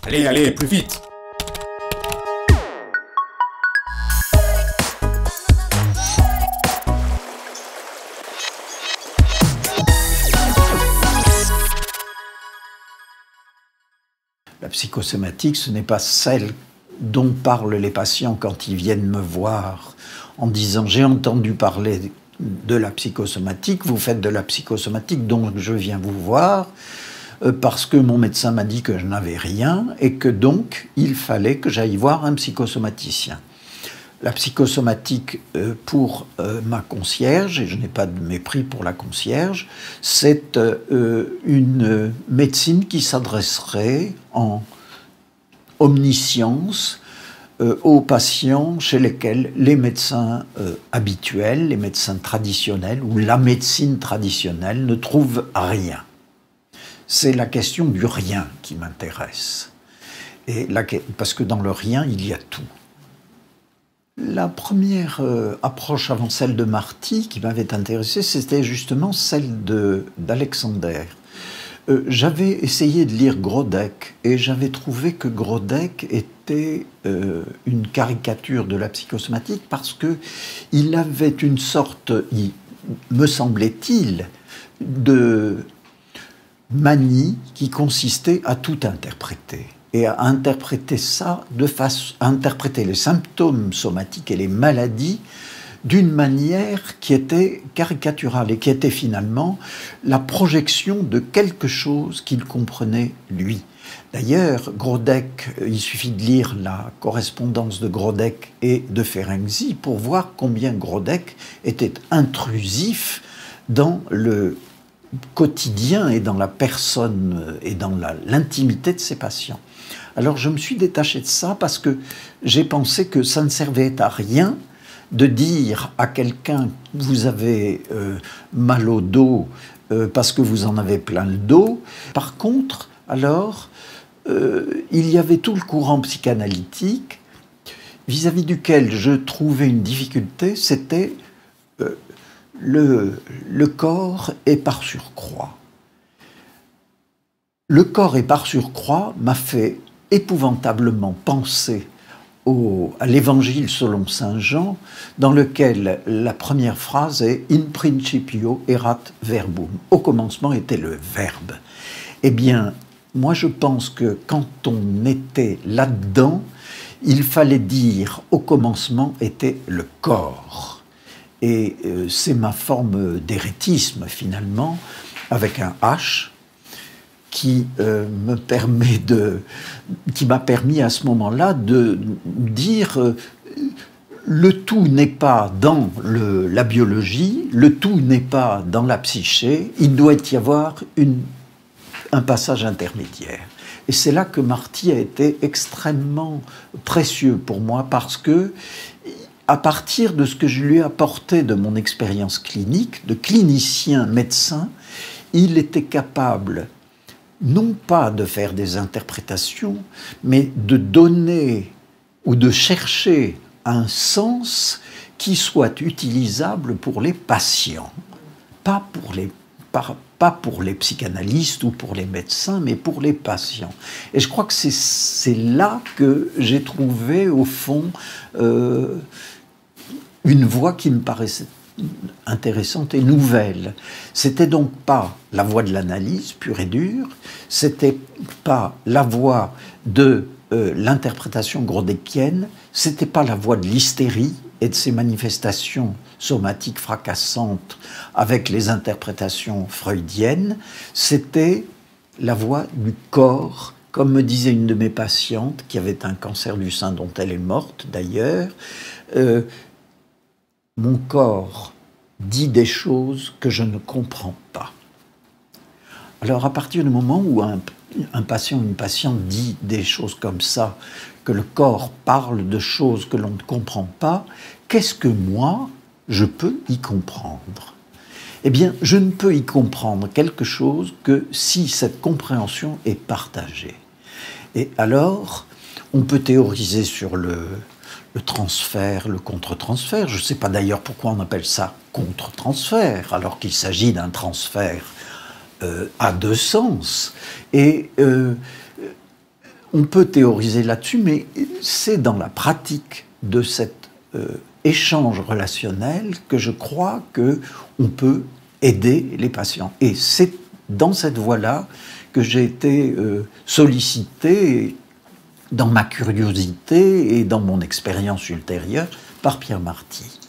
Allez, allez, plus vite! La psychosomatique, ce n'est pas celle dont parlent les patients quand ils viennent me voir en disant « j'ai entendu parler de la psychosomatique, vous faites de la psychosomatique, donc je viens vous voir parce que mon médecin m'a dit que je n'avais rien et que donc il fallait que j'aille voir un psychosomaticien ». La psychosomatique pour ma concierge, et je n'ai pas de mépris pour la concierge, c'est une médecine qui s'adresserait en omniscience aux patients chez lesquels les médecins habituels, les médecins traditionnels ou la médecine traditionnelle ne trouvent rien. C'est la question du rien qui m'intéresse. Parce que dans le rien, il y a tout. La première approche avant celle de Marty qui m'avait intéressé, c'était justement celle d'Alexander. J'avais essayé de lire Grodek et j'avais trouvé que Grodek était une caricature de la psychosomatique parce qu'il avait une sorte, me semblait-il, de manie qui consistait à tout interpréter. Et à interpréter ça à interpréter les symptômes somatiques et les maladies d'une manière qui était caricaturale et qui était finalement la projection de quelque chose qu'il comprenait lui. D'ailleurs, Grodek, il suffit de lire la correspondance de Grodek et de Ferenczi pour voir combien Grodek était intrusif dans le quotidien et dans la personne et dans l'intimité de ses patients. Alors je me suis détaché de ça parce que j'ai pensé que ça ne servait à rien de dire à quelqu'un « vous avez mal au dos parce que vous en avez plein le dos ». Par contre, alors, il y avait tout le courant psychanalytique vis-à-vis duquel je trouvais une difficulté, c'était le corps est par surcroît. Le corps est par surcroît m'a fait épouvantablement penser à l'évangile selon saint Jean, dans lequel la première phrase est « In principio erat verbum ». Au commencement était le verbe. Eh bien, moi je pense que quand on était là-dedans, il fallait dire « au commencement était le corps ». Et c'est ma forme d'érétisme finalement, avec un H, qui m'a permis à ce moment-là de dire le tout n'est pas dans la biologie, le tout n'est pas dans la psyché, il doit y avoir un passage intermédiaire. Et c'est là que Marty a été extrêmement précieux pour moi parce que à partir de ce que je lui ai apporté de mon expérience clinique, de clinicien médecin, il était capable non pas de faire des interprétations, mais de donner ou de chercher un sens qui soit utilisable pour les patients, pas pour les psychanalystes ou pour les médecins, mais pour les patients. Et je crois que c'est là que j'ai trouvé, au fond, une voie qui me paraissait intéressante et nouvelle. C'était donc pas la voie de l'analyse pure et dure, c'était pas la voie de l'interprétation grodekienne, c'était pas la voie de l'hystérie et de ses manifestations somatiques fracassantes avec les interprétations freudiennes, c'était la voie du corps, comme me disait une de mes patientes qui avait un cancer du sein dont elle est morte d'ailleurs, mon corps dit des choses que je ne comprends pas. Alors à partir du moment où un patient ou une patiente dit des choses comme ça, que le corps parle de choses que l'on ne comprend pas, qu'est-ce que moi, je peux y comprendre? Eh bien, je ne peux y comprendre quelque chose que si cette compréhension est partagée. Et alors, on peut théoriser sur le transfert, le contre-transfert. Je ne sais pas d'ailleurs pourquoi on appelle ça contre-transfert, alors qu'il s'agit d'un transfert à deux sens. Et on peut théoriser là-dessus, mais c'est dans la pratique de cet échange relationnel que je crois qu'on peut aider les patients. Et c'est dans cette voie-là que j'ai été sollicité dans ma curiosité et dans mon expérience ultérieure par Pierre Marty.